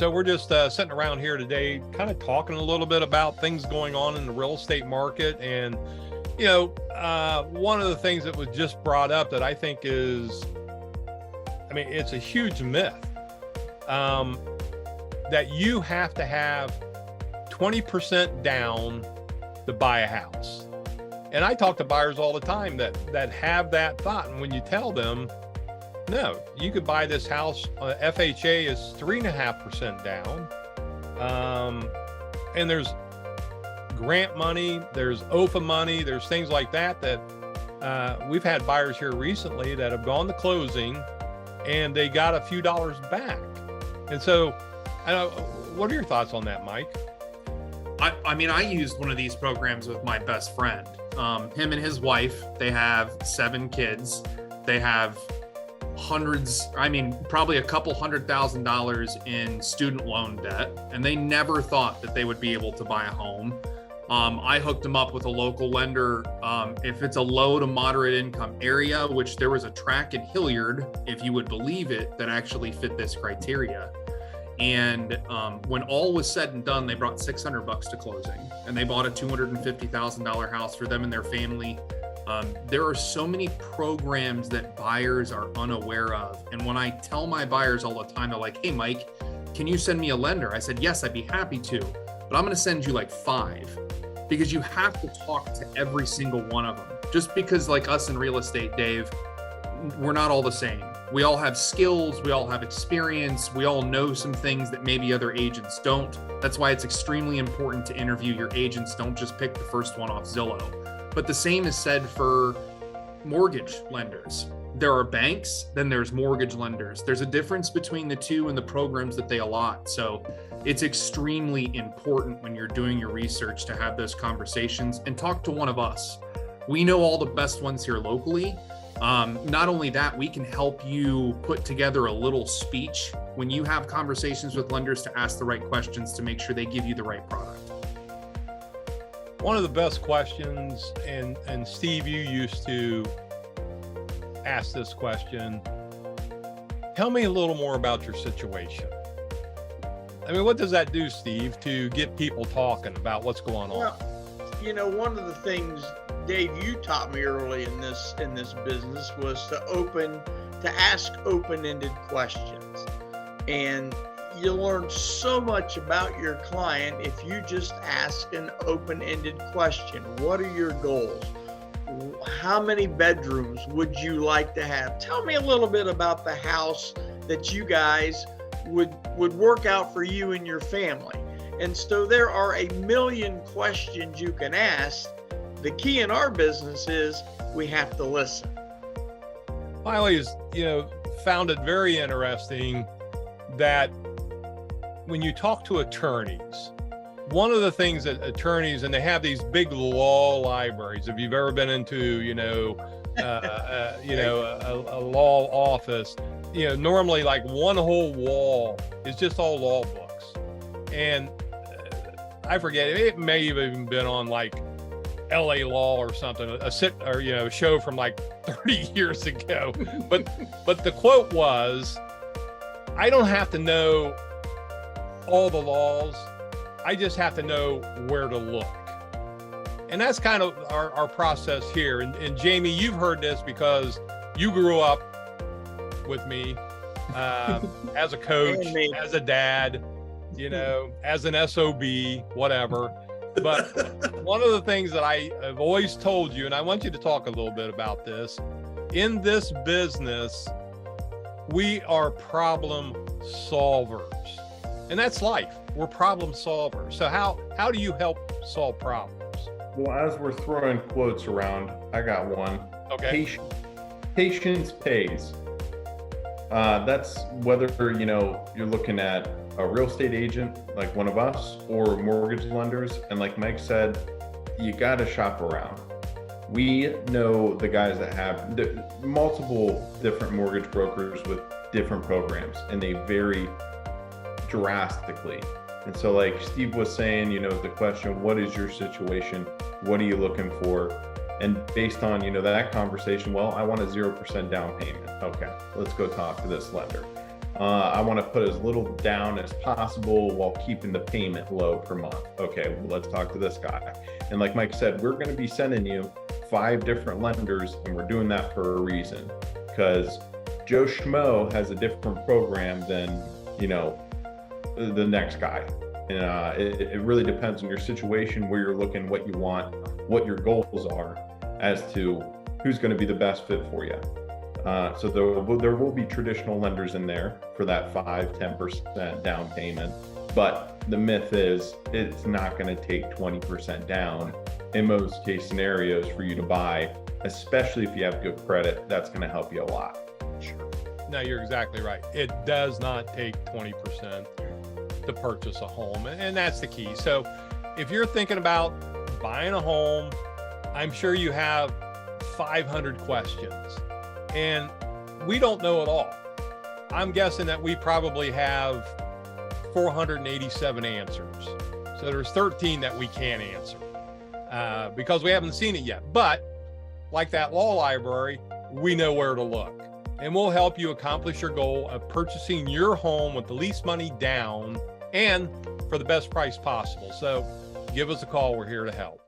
So we're just sitting around here today, kind of talking a little bit about things going on in the real estate market. And, one of the things that was just brought up that I think is, it's a huge myth, that you have to have 20% down to buy a house. And I talk to buyers all the time that have that thought. And when you tell them, no, you could buy this house, FHA is 3.5% down. And there's grant money, there's OFA money, there's things like that we've had buyers here recently that have gone to closing and they got a few dollars back. And so, what are your thoughts on that, Mike? I used one of these programs with my best friend. Him and his wife, they have 7 kids. They have probably a couple $100,000 in student loan debt, and they never thought that they would be able to buy a home. I hooked them up with a local lender. If it's a low to moderate income area, which there was a tract in Hilliard, if you would believe it, that actually fit this criteria. And when all was said and done, they brought $600 to closing, and they bought a $250,000 house for them and their family. There are so many programs that buyers are unaware of. And when I tell my buyers all the time, they're like, hey, Mike, can you send me a lender? I said, yes, I'd be happy to, but I'm going to send you like 5, because you have to talk to every single one of them. Just because, like us in real estate, Dave, we're not all the same. We all have skills, we all have experience, we all know some things that maybe other agents don't. That's why it's extremely important to interview your agents. Don't just pick the first one off Zillow. But the same is said for mortgage lenders. There are banks, then there's mortgage lenders. There's a difference between the two and the programs that they allot. So it's extremely important when you're doing your research to have those conversations and talk to one of us. We know all the best ones here locally. Not only that, we can help you put together a little speech when you have conversations with lenders to ask the right questions to make sure they give you the right product. One of the best questions, and Steve, you used to ask this question. Tell me a little more about your situation. What does that do, Steve, to get people talking about what's going on? Well, one of the things, Dave, you taught me early in this business was to ask open-ended questions. And you learn so much about your client if you just ask an open-ended question. What are your goals? How many bedrooms would you like to have? Tell me a little bit about the house that you guys would work out for you and your family. And so there are a million questions you can ask. The key in our business is we have to listen. I always, found it very interesting that when you talk to attorneys, one of the things that attorneys, and they have these big law libraries. If you've ever been into, a law office, normally like one whole wall is just all law books. And I forget, it may have even been on like LA Law or something, a show from like 30 years ago. But the quote was, I don't have to know all the laws. I just have to know where to look. And that's kind of our process here. And Jamie, you've heard this because you grew up with me as a coach, as a dad, as an SOB, whatever. But one of the things that I have always told you, and I want you to talk a little bit about this, in this business, we are problem solvers. And that's life. We're problem solvers. So how do you help solve problems? Well, as we're throwing quotes around, I got one. Okay. Patience pays. That's whether, you're looking at a real estate agent like one of us or mortgage lenders. And like Mike said, you got to shop around. We know the guys that have multiple different mortgage brokers with different programs, and they vary drastically. And so like Steve was saying, the question, what is your situation? What are you looking for? And based on, that conversation, well, I want a 0% down payment. Okay, let's go talk to this lender. I want to put as little down as possible while keeping the payment low per month. Okay, well, let's talk to this guy. And like Mike said, we're going to be sending you 5 different lenders, and we're doing that for a reason, because Joe Schmo has a different program than, you know, the next guy. And it really depends on your situation, where you're looking, what you want, what your goals are, as to who's going to be the best fit for you. So there will be traditional lenders in there for that 5-10% down payment, but the myth is it's not going to take 20% down in most case scenarios for you to buy, especially if you have good credit. That's going to help you a lot. Sure. No, you're exactly right. It does not take 20% to purchase a home, and that's the key. So if you're thinking about buying a home, I'm sure you have 500 questions, and we don't know it all. I'm guessing that we probably have 487 answers. So there's 13 that we can't answer because we haven't seen it yet. But like that law library, we know where to look, and we'll help you accomplish your goal of purchasing your home with the least money down and for the best price possible. So give us a call. We're here to help.